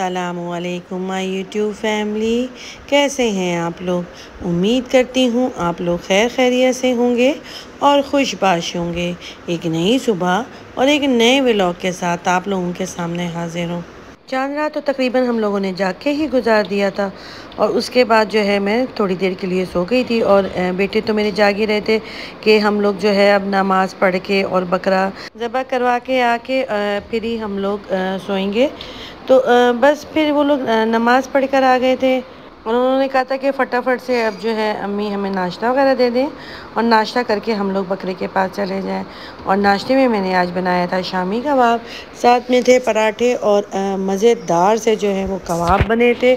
अस्सलामुअलैकुम my YouTube family, कैसे हैं आप लोग। उम्मीद करती हूँ आप लोग खैर खैरियत से होंगे और खुशबाश होंगे। एक नई सुबह और एक नए व्लॉग के साथ आप लोगों के सामने हाजिर हूँ। चांद रात तो तकरीबन हम लोगों ने जाग के ही गुजार दिया था और उसके बाद जो है मैं थोड़ी देर के लिए सो गई थी और बेटे तो मेरे जाग ही रहे थे कि हम लोग जो है अब नमाज़ पढ़ के और बकरा ज़बह करवा के आके फिर ही हम लोग सोएंगे। तो बस फिर वो लोग नमाज़ पढ़ कर आ गए थे और उन्होंने कहा था कि फटाफट से अब जो है अम्मी हमें नाश्ता वगैरह दे दें और नाश्ता करके हम लोग बकरे के पास चले जाएं। और नाश्ते में मैंने आज बनाया था शामी कबाब, साथ में थे पराठे और मज़ेदार से जो है वो कबाब बने थे।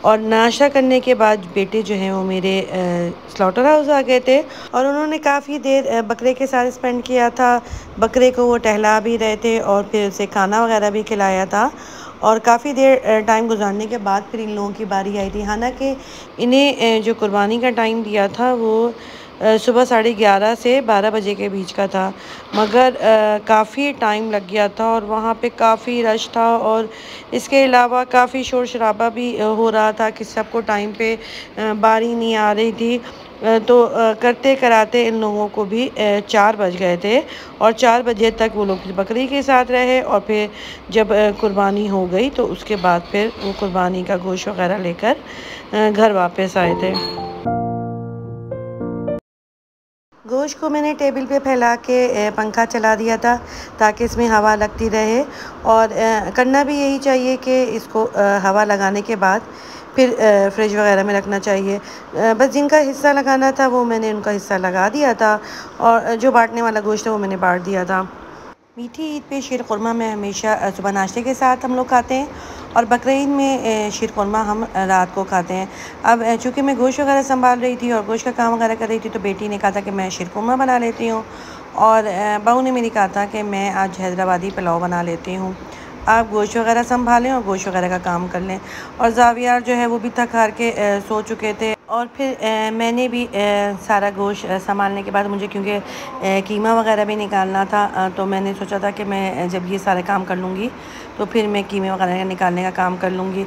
और नाश्ता करने के बाद बेटे जो हैं वो मेरे स्लॉटर हाउस आ गए थे और उन्होंने काफ़ी देर बकरे के साथ स्पेंड किया था। बकरे को वो टहला भी रहे थे और फिर उसे खाना वगैरह भी खिलाया था और काफ़ी देर टाइम गुजारने के बाद फिर इन लोगों की बारी आई थी। हालांकि इन्हें जो कुर्बानी का टाइम दिया था वो सुबह 11:30 से 12 बजे के बीच का था, मगर काफ़ी टाइम लग गया था और वहाँ पे काफ़ी रश था और इसके अलावा काफ़ी शोर शराबा भी हो रहा था कि सबको टाइम पे बारी नहीं आ रही थी। तो करते कराते इन लोगों को भी 4 बज गए थे और 4 बजे तक वो लोग बकरी के साथ रहे और फिर जब कुर्बानी हो गई तो उसके बाद फिर वो कुर्बानी का गोश्त वगैरह लेकर घर वापस आए थे। गोश्त को मैंने टेबल पे फैला के पंखा चला दिया था ताकि इसमें हवा लगती रहे और करना भी यही चाहिए कि इसको हवा लगाने के बाद फिर फ्रिज वगैरह में रखना चाहिए। बस जिनका हिस्सा लगाना था वो मैंने उनका हिस्सा लगा दिया था और जो बांटने वाला गोश्त है वो मैंने बांट दिया था। मीठी ईद पे शीर खुरमा में हमेशा सुबह नाश्ते के साथ हम लोग खाते हैं और बकरीद में शीर खुरमा हम रात को खाते हैं। अब चूँकि मैं गोश्त वगैरह संभाल रही थी और गोश्त का काम वगैरह कर रही थी तो बेटी ने कहा था कि मैं शीर खुरमा बना लेती हूँ और बहू ने मेरी कहा था कि मैं आज हैदराबादी पुलाव बना लेती हूँ। आप गोश्त वगैरह संभालें और गोश्त वगैरह का काम कर लें। और ज़ावियार जो है वो भी थक हार के सो चुके थे और फिर मैंने भी सारा गोश्त संभालने के बाद मुझे क्योंकि कीमा वगैरह भी निकालना था तो मैंने सोचा था कि मैं जब ये सारे काम कर लूँगी तो फिर मैं कीमे वगैरह निकालने का काम कर लूँगी।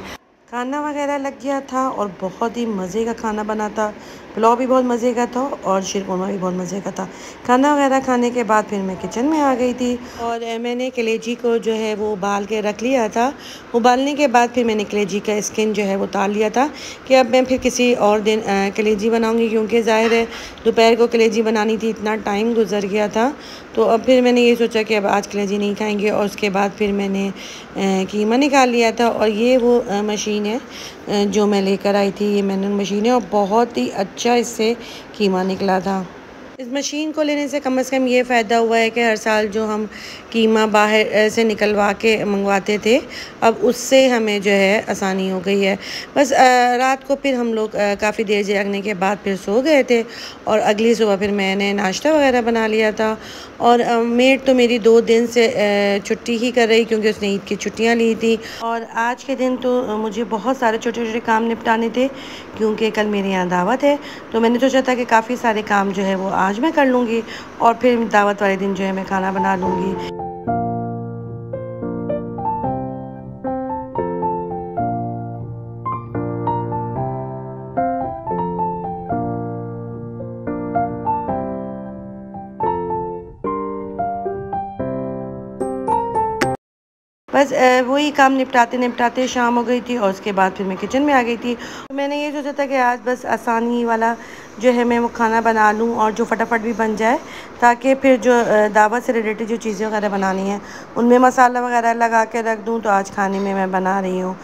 खाना वगैरह लग गया था और बहुत ही मज़े का खाना बना था। पुलाव भी बहुत मज़े का था और शीरकुरमा भी बहुत मज़े का था। खाना वगैरह खाने के बाद फिर मैं किचन में आ गई थी और मैंने कलेजी को जो है वो उबाल के रख लिया था। उबालने के बाद फिर मैंने कलेजी का स्किन जो है वो उतार लिया था कि अब मैं फिर किसी और दिन कलेजी बनाऊँगी, क्योंकि ज़ाहिर है दोपहर को कलेजी बनानी थी, इतना टाइम गुजर गया था। तो अब फिर मैंने ये सोचा कि अब आज कलेजी नहीं खाएंगे और उसके बाद फिर मैंने कीमा निकाल लिया था। और ये वो मशीन है जो मैं लेकर आई थी, ये मैनुअल मशीन है और बहुत ही अच्छा इससे कीमा निकला था। इस मशीन को लेने से कम ये फ़ायदा हुआ है कि हर साल जो हम कीमा बाहर से निकलवा के मंगवाते थे अब उससे हमें जो है आसानी हो गई है। बस रात को फिर हम लोग काफ़ी देर जागने के बाद फिर सो गए थे और अगली सुबह फिर मैंने नाश्ता वगैरह बना लिया था। और मेड तो मेरी 2 दिन से छुट्टी ही कर रही क्योंकि उसने ईद की छुट्टियां ली थी और आज के दिन तो मुझे बहुत सारे छोटे छोटे काम निपटाने थे क्योंकि कल मेरे यहाँ दावत है। तो मैंने सोचा था कि काफ़ी सारे काम जो है वो आज मैं कर लूँगी और फिर दावत वाले दिन जो है मैं खाना बना लूँगी। बस वही काम निपटाते निपटाते शाम हो गई थी और उसके बाद फिर मैं किचन में आ गई थी। तो मैंने ये सोचा था कि आज बस आसानी वाला जो है मैं वो खाना बना लूँ और जो फटाफट भी बन जाए, ताकि फिर जो दावत से रिलेटेड जो चीज़ें वगैरह बनानी हैं उनमें मसाला वगैरह लगा के रख दूँ। तो आज खाने में मैं बना रही हूँ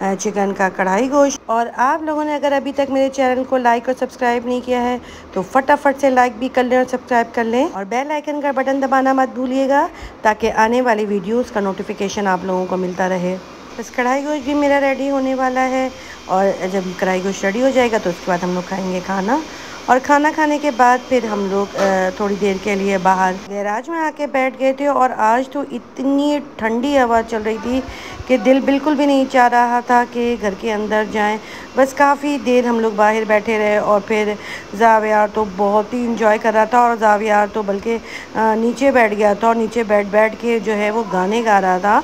चिकन का कढ़ाई गोश्त। और आप लोगों ने अगर अभी तक मेरे चैनल को लाइक और सब्सक्राइब नहीं किया है तो फटाफट से लाइक भी कर लें और सब्सक्राइब कर लें और बेल आइकन का बटन दबाना मत भूलिएगा ताकि आने वाली वीडियोस का नोटिफिकेशन आप लोगों को मिलता रहे। बस कढ़ाई गोश्त भी मेरा रेडी होने वाला है और जब कढ़ाई गोश्त रेडी हो जाएगा तो उसके बाद हम लोग खाएंगे खाना। और खाना खाने के बाद फिर हम लोग थोड़ी देर के लिए बाहर गैराज में आके बैठ गए थे। और आज तो इतनी ठंडी हवा चल रही थी कि दिल बिल्कुल भी नहीं चाह रहा था कि घर के अंदर जाएं। बस काफ़ी देर हम लोग बाहर बैठे रहे और फिर जावियार तो बहुत ही इंजॉय कर रहा था और जावियार तो बल्कि नीचे बैठ गया था और नीचे बैठ बैठ के जो है वो गाने गा रहा था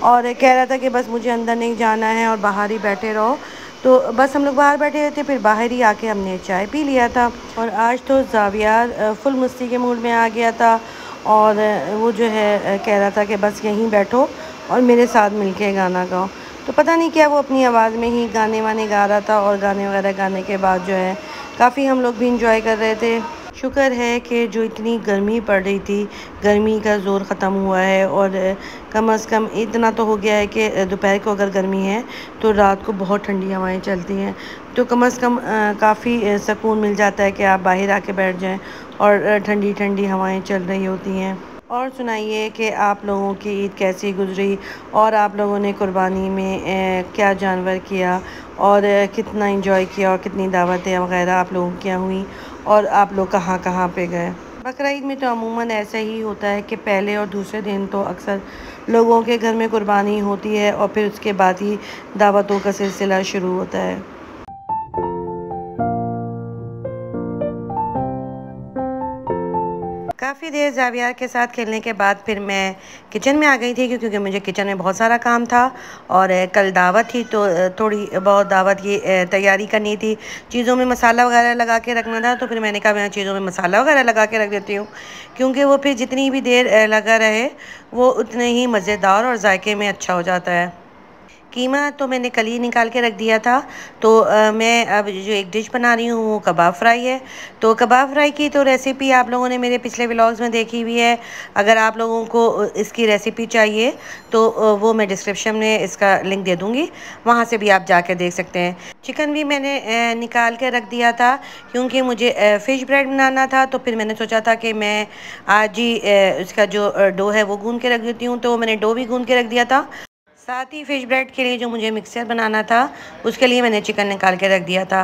और कह रहा था कि बस मुझे अंदर नहीं जाना है और बाहर ही बैठे रहो। तो बस हम लोग बाहर बैठे हुए थे, फिर बाहर ही आके हमने चाय पी लिया था। और आज तो जावियार फुल मस्ती के मूड में आ गया था और वो जो है कह रहा था कि बस यहीं बैठो और मेरे साथ मिलके गाना गाओ। तो पता नहीं क्या वो अपनी आवाज़ में ही गाने वाने गा रहा था और गाने वगैरह गाने के बाद जो है काफ़ी हम लोग भी इंजॉय कर रहे थे। शुक्र है कि जो इतनी गर्मी पड़ रही थी, गर्मी का ज़ोर ख़त्म हुआ है और कम से कम इतना तो हो गया है कि दोपहर को अगर गर्मी है तो रात को बहुत ठंडी हवाएं चलती हैं। तो कम से कम काफ़ी सुकून मिल जाता है कि आप बाहर आके बैठ जाएं और ठंडी ठंडी हवाएं चल रही होती हैं। और सुनाइए कि आप लोगों की ईद कैसी गुजरी और आप लोगों ने कुर्बानी में क्या जानवर किया और कितना इंजॉय किया और कितनी दावतें वगैरह आप लोगों की हुई और आप लोग कहाँ कहाँ पे गए। बकरा ईद में तो अमूमन ऐसा ही होता है कि पहले और दूसरे दिन तो अक्सर लोगों के घर में कुर्बानी होती है और फिर उसके बाद ही दावतों का सिलसिला शुरू होता है। काफ़ी देर जावियार के साथ खेलने के बाद फिर मैं किचन में आ गई थी क्योंकि मुझे किचन में बहुत सारा काम था और कल दावत थी तो थोड़ी बहुत दावत की तैयारी करनी थी। चीज़ों में मसाला वगैरह लगा के रखना था तो फिर मैंने कहा मैं चीज़ों में मसाला वगैरह लगा के रख देती हूँ क्योंकि वो फिर जितनी भी देर लगा रहे वो उतने ही मज़ेदार और जायके में अच्छा हो जाता है। कीमा तो मैंने कल ही निकाल के रख दिया था। तो मैं अब जो एक डिश बना रही हूँ वो कबाब फ्राई है। तो कबाब फ्राई की तो रेसिपी आप लोगों ने मेरे पिछले व्लॉग्स में देखी हुई है। अगर आप लोगों को इसकी रेसिपी चाहिए तो वो मैं डिस्क्रिप्शन में इसका लिंक दे दूँगी, वहाँ से भी आप जाके देख सकते हैं। चिकन भी मैंने निकाल के रख दिया था क्योंकि मुझे फ़िश ब्रेड बनाना था। तो फिर मैंने सोचा था कि मैं आज ही इसका जो डो है वो गूँध के रख देती हूँ। तो मैंने डो भी गूँध के रख दिया था। साथ ही फ़िश ब्रेड के लिए जो मुझे मिक्सर बनाना था उसके लिए मैंने चिकन निकाल के रख दिया था।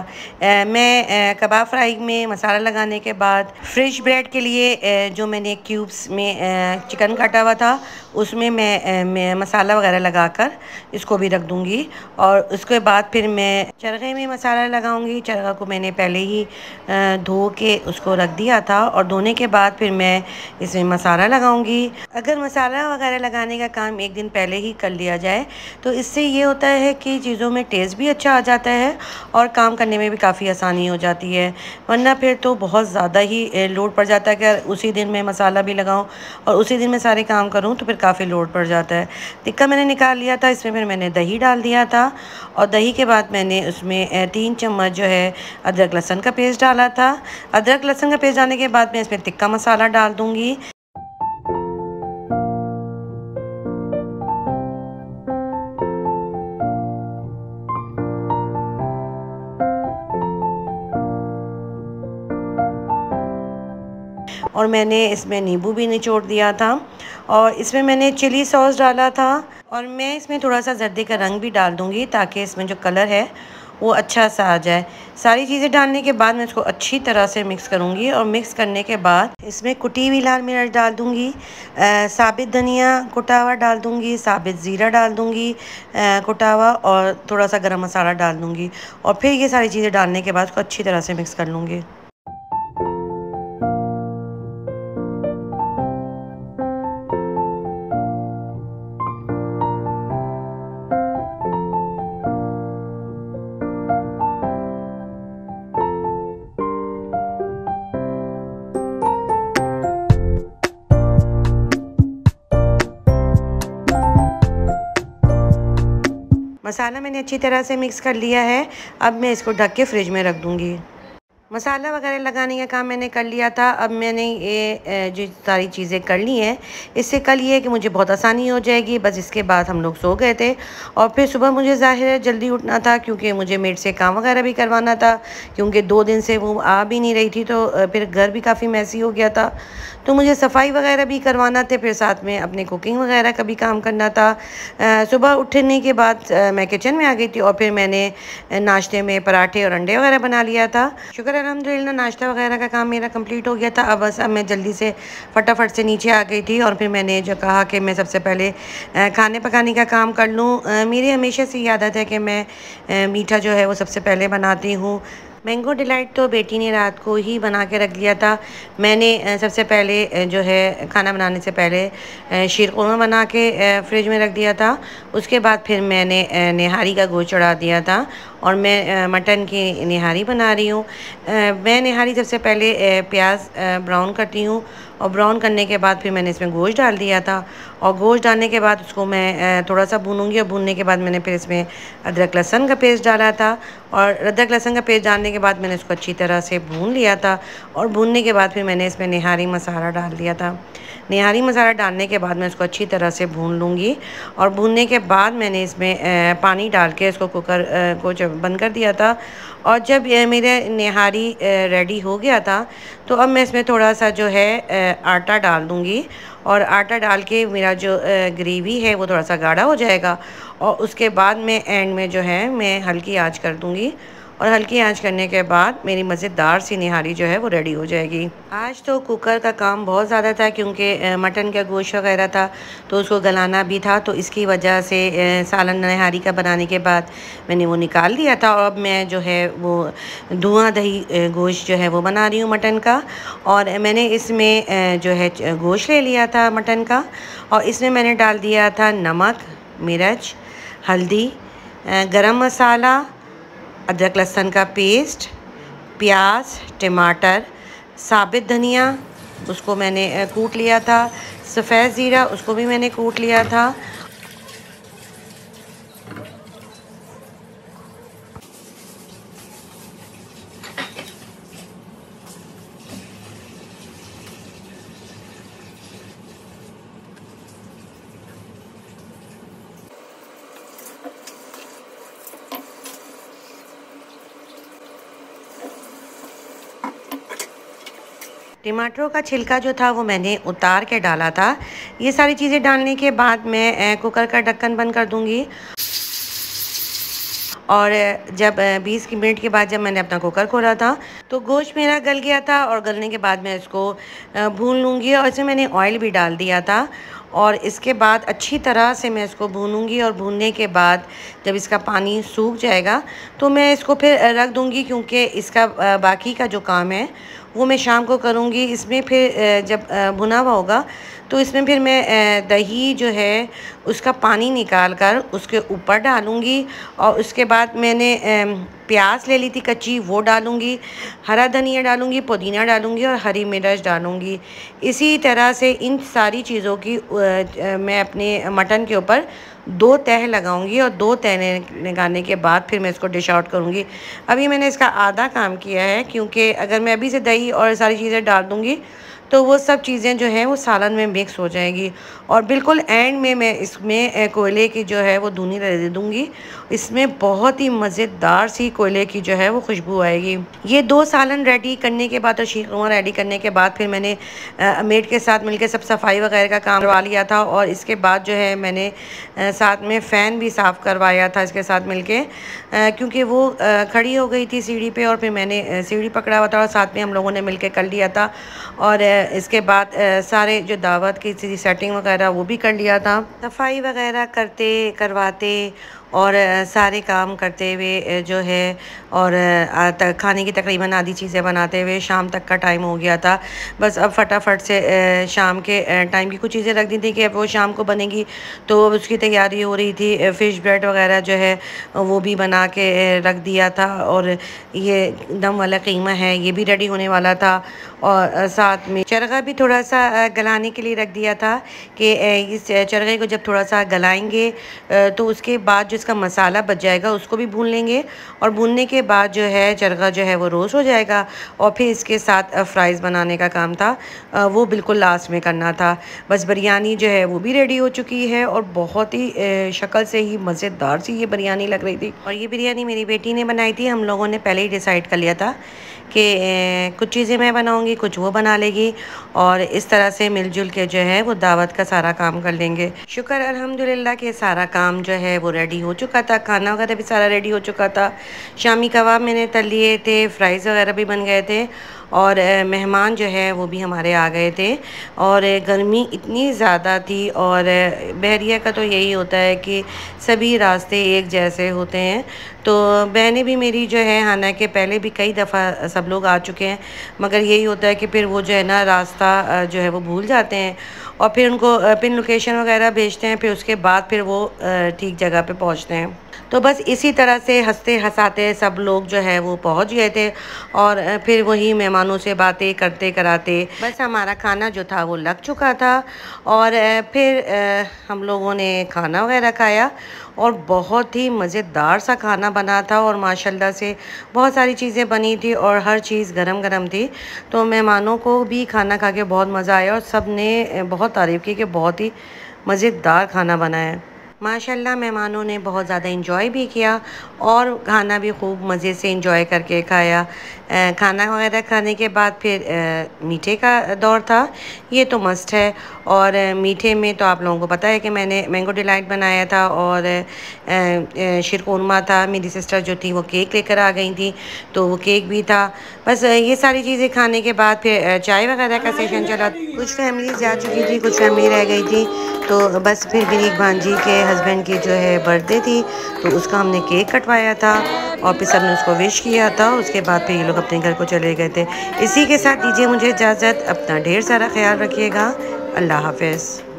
मैं कबाब फ्राई में मसाला लगाने के बाद फ़िश ब्रेड के लिए जो मैंने क्यूब्स में चिकन काटा हुआ था उसमें मैं मसाला वगैरह लगाकर इसको भी रख दूँगी। और उसके बाद फिर मैं चरखे में मसाला लगाऊँगी। चरखा को मैंने पहले ही धो के उसको रख दिया था और धोने के बाद फिर मैं इसमें मसाला लगाऊँगी। अगर मसाला वगैरह लगाने का काम एक दिन पहले ही कर लिया जाए तो इससे ये होता है कि चीज़ों में टेस्ट भी अच्छा आ जाता है और काम करने में भी काफ़ी आसानी हो जाती है। वरना फिर तो बहुत ज़्यादा ही लोड पड़ जाता है कि उसी दिन मैं मसाला भी लगाऊं और उसी दिन मैं सारे काम करूं तो फिर काफ़ी लोड पड़ जाता है। टिक्का मैंने निकाल लिया था। इसमें फिर मैंने दही डाल दिया था और दही के बाद मैंने उसमें 3 चम्मच जो है अदरक लहसुन का पेस्ट डाला था। अदरक लहसुन का पेस्ट डालने के बाद मैं इसमें टिक्का मसाला डाल दूँगी। और मैंने इसमें नींबू भी निचोड़ दिया था और इसमें मैंने चिली सॉस डाला था और मैं इसमें थोड़ा सा जर्दी का रंग भी डाल दूँगी ताकि इसमें जो कलर है वो अच्छा सा आ जाए। सारी चीज़ें डालने के बाद मैं इसको अच्छी तरह से मिक्स करूँगी और मिक्स करने के बाद इसमें कुटी हुई लाल मिर्च डाल दूँगी, साबित धनिया कुटा हुआ डाल दूँगी, साबित ज़ीरा डाल दूँगी कुटा हुआ और थोड़ा सा गरम मसाला डाल दूँगी और फिर ये सारी चीज़ें डालने के बाद उसको अच्छी तरह से मिक्स कर लूँगी। मसाला मैंने अच्छी तरह से मिक्स कर लिया है। अब मैं इसको ढक के फ्रिज में रख दूँगी। मसाला वगैरह लगाने का काम मैंने कर लिया था। अब मैंने ये जो सारी चीज़ें कर ली हैं इससे कल ये है कि मुझे बहुत आसानी हो जाएगी। बस इसके बाद हम लोग सो गए थे और फिर सुबह मुझे ज़ाहिर है जल्दी उठना था क्योंकि मुझे मेड से काम वगैरह भी करवाना था क्योंकि 2 दिन से वो आ भी नहीं रही थी। तो फिर घर भी काफ़ी मैसी हो गया था तो मुझे सफाई वगैरह भी करवाना थे, फिर साथ में अपने कुकिंग वगैरह का भी काम करना था। सुबह उठने के बाद मैं किचन में आ गई थी और फिर मैंने नाश्ते में पराठे और अंडे वगैरह बना लिया था। शुक्र अल्हम्दुलिल्लाह नाश्ता वगैरह का काम मेरा कंप्लीट हो गया था। अब मैं जल्दी से फटाफट से नीचे आ गई थी और फिर मैंने जो कहा कि मैं सबसे पहले खाने पकाने का काम कर लूँ। मेरी हमेशा से ये आदत है कि मैं मीठा जो है वो सबसे पहले बनाती हूँ। मैंगो डिलाइट तो बेटी ने रात को ही बना के रख दिया था। मैंने सबसे पहले जो है खाना बनाने से पहले शीरकुरमा बना के फ्रिज में रख दिया था। उसके बाद फिर मैंने निहारी का गोश्त चढ़ा दिया था और मैं मटन की निहारी बना रही हूँ। मैं निहारी सबसे पहले प्याज ब्राउन करती हूँ और ब्राउन करने के बाद फिर मैंने इसमें गोश्त डाल दिया था और गोश्त डालने के बाद उसको मैं थोड़ा सा भूनूंगी और भूनने के बाद मैंने फिर इसमें अदरक लहसुन का पेस्ट डाला था और अदरक लहसुन का पेस्ट डालने के बाद मैंने इसको अच्छी तरह से भून लिया था और भूनने के बाद फिर मैंने इसमें निहारी मसाला डाल दिया था। निहारी मसाला डालने के बाद मैं इसको अच्छी तरह से भून लूँगी और भूनने के बाद मैंने इसमें पानी डाल के इसको कुकर को जब बंद कर दिया था। और जब मेरे निहारी रेडी हो गया था तो अब मैं इसमें थोड़ा सा जो है आटा डाल दूँगी और आटा डाल के मेरा जो ग्रेवी है वो थोड़ा सा गाढ़ा हो जाएगा और उसके बाद में एंड में जो है मैं हल्की आंच कर दूँगी और हल्की आंच करने के बाद मेरी मज़ेदार सी निहारी जो है वो रेडी हो जाएगी। आज तो कुकर का काम बहुत ज़्यादा था क्योंकि मटन का गोश्त वगैरह था तो उसको गलाना भी था, तो इसकी वजह से सालन निहारी का बनाने के बाद मैंने वो निकाल दिया था और अब मैं जो है वो धुआं दही गोश्त जो है वो बना रही हूँ मटन का। और मैंने इसमें जो है गोश्त ले लिया था मटन का और इसमें मैंने डाल दिया था नमक, मिर्च, हल्दी, गरम मसाला, अदरक लहसुन का पेस्ट, प्याज, टमाटर, साबित धनिया उसको मैंने कूट लिया था, सफ़ेद ज़ीरा उसको भी मैंने कूट लिया था। टमाटरों का छिलका जो था वो मैंने उतार के डाला था। ये सारी चीज़ें डालने के बाद मैं कुकर का ढक्कन बंद कर दूंगी और जब 20 मिनट के बाद जब मैंने अपना कुकर खोला था तो गोश्त मेरा गल गया था और गलने के बाद मैं इसको भून लूँगी और इसमें मैंने ऑयल भी डाल दिया था और इसके बाद अच्छी तरह से मैं इसको भूनूंगी और भूनने के बाद जब इसका पानी सूख जाएगा तो मैं इसको फिर रख दूंगी क्योंकि इसका बाकी का जो काम है वो मैं शाम को करूँगी। इसमें फिर जब भुना हुआ होगा तो इसमें फिर मैं दही जो है उसका पानी निकाल कर उसके ऊपर डालूँगी और उसके बाद मैंने प्याज ले ली थी कच्ची वो डालूँगी, हरा धनिया डालूँगी, पुदीना डालूँगी और हरी मिर्च डालूँगी। इसी तरह से इन सारी चीज़ों की मैं अपने मटन के ऊपर 2 तह लगाऊंगी और 2 तह लगाने के बाद फिर मैं इसको डिश आउट करूँगी। अभी मैंने इसका आधा काम किया है क्योंकि अगर मैं अभी से दही और सारी चीज़ें डाल दूँगी तो वो सब चीज़ें जो हैं वो सालन में मिक्स हो जाएगी और बिल्कुल एंड में मैं इसमें कोयले की जो है वो धुनी दे दूँगी। इसमें बहुत ही मज़ेदार सी कोयले की जो है वो खुशबू आएगी। ये 2 सालन रेडी करने के बाद और शीरकुरमा रेडी करने के बाद फिर मैंने मेड के साथ मिलकर सब सफाई वगैरह का काम करवा लिया था और इसके बाद जो है मैंने साथ में फ़ैन भी साफ़ करवाया था इसके साथ मिलके क्योंकि वो खड़ी हो गई थी सीढ़ी पे और फिर मैंने सीढ़ी पकड़ा हुआ था और साथ में हम लोगों ने मिलके कर लिया था। और इसके बाद सारे जो दावत की सेटिंग वगैरह वो भी कर लिया था। सफाई वगैरह करवाते और सारे काम करते हुए जो है और खाने की तकरीबन आधी चीज़ें बनाते हुए शाम तक का टाइम हो गया था। बस अब फटाफट से शाम के टाइम की कुछ चीज़ें रख दी थी कि अब वो शाम को बनेगी तो अब उसकी तैयारी हो रही थी। फ़िश ब्रेड वगैरह जो है वो भी बना के रख दिया था और ये दम वाला कीमा है ये भी रेडी होने वाला था और साथ में चरगा भी थोड़ा सा गलाने के लिए रख दिया था कि इस चरगे को जब थोड़ा सा गलाएंगे तो उसके बाद जो इसका मसाला बच जाएगा उसको भी भून लेंगे और भूनने के बाद जो है चरगा जो है वो रोस्ट हो जाएगा और फिर इसके साथ फ्राइज़ बनाने का काम था वो बिल्कुल लास्ट में करना था। बस बिरयानी जो है वो भी रेडी हो चुकी है और बहुत ही शक्ल से ही मज़ेदार सी ये बिरयानी लग रही थी। और ये बिरयानी मेरी बेटी ने बनाई थी। हम लोगों ने पहले ही डिसाइड कर लिया था कि कुछ चीज़ें मैं बनाऊंगी कुछ वो बना लेगी और इस तरह से मिलजुल के जो है वो दावत का सारा काम कर लेंगे। शुक्र अल्हम्दुलिल्लाह के सारा काम जो है वो रेडी हो हो चुका था, खाना वगैरह भी सारा रेडी हो चुका था। शामी कबाब मैंने तल लिए थे, फ्राइज़ वगैरह भी बन गए थे और मेहमान जो है वो भी हमारे आ गए थे। और गर्मी इतनी ज़्यादा थी और बहरिया का तो यही होता है कि सभी रास्ते एक जैसे होते हैं। तो बहनें भी मेरी जो है, हालांकि पहले भी कई दफ़ा सब लोग आ चुके हैं, मगर यही होता है कि फिर वो जो है ना रास्ता जो है वो भूल जाते हैं और फिर उनको पिन लोकेशन वगैरह भेजते हैं, फिर उसके बाद फिर वो ठीक जगह पे पहुंचते हैं। तो बस इसी तरह से हंसते हंसाते सब लोग जो है वो पहुंच गए थे और फिर वही मेहमानों से बातें करते कराते बस हमारा खाना जो था वो लग चुका था। और फिर हम लोगों ने खाना वगैरह खाया और बहुत ही मज़ेदार सा खाना बना था और माशाल्लाह से बहुत सारी चीज़ें बनी थी और हर चीज़ गरम गरम थी। तो मेहमानों को भी खाना खा के बहुत मज़ा आया और सब ने बहुत तारीफ़ की कि बहुत ही मज़ेदार खाना बना है। माशाल्लाह मेहमानों ने बहुत ज़्यादा इंजॉय भी किया और खाना भी खूब मज़े से इंजॉय करके खाया। खाना वगैरह खाने के बाद फिर मीठे का दौर था। ये तो मस्ट है। और मीठे में तो आप लोगों को पता है कि मैंने मैंगो डिलाइट बनाया था और शिरकुरमा था। मेरी सिस्टर जो थी वो केक लेकर आ गई थी, तो वो केक भी था। बस ये सारी चीज़ें खाने के बाद फिर चाय वगैरह का सेशन चला। कुछ फैमिलीज़ जा चुकी थी, कुछ फैमिली रह गई थी। तो बस फिर मेरी एक भांजी के हस्बैंड की जो है बर्थडे थी, तो उसका हमने केक कटवाया था और फिर सबने उसको विश किया था। उसके बाद फिर ये लोग अपने घर को चले गए थे। इसी के साथ दीजिए मुझे इजाज़त। अपना ढेर सारा ख्याल रखिएगा। अल्लाह हाफ़िज़।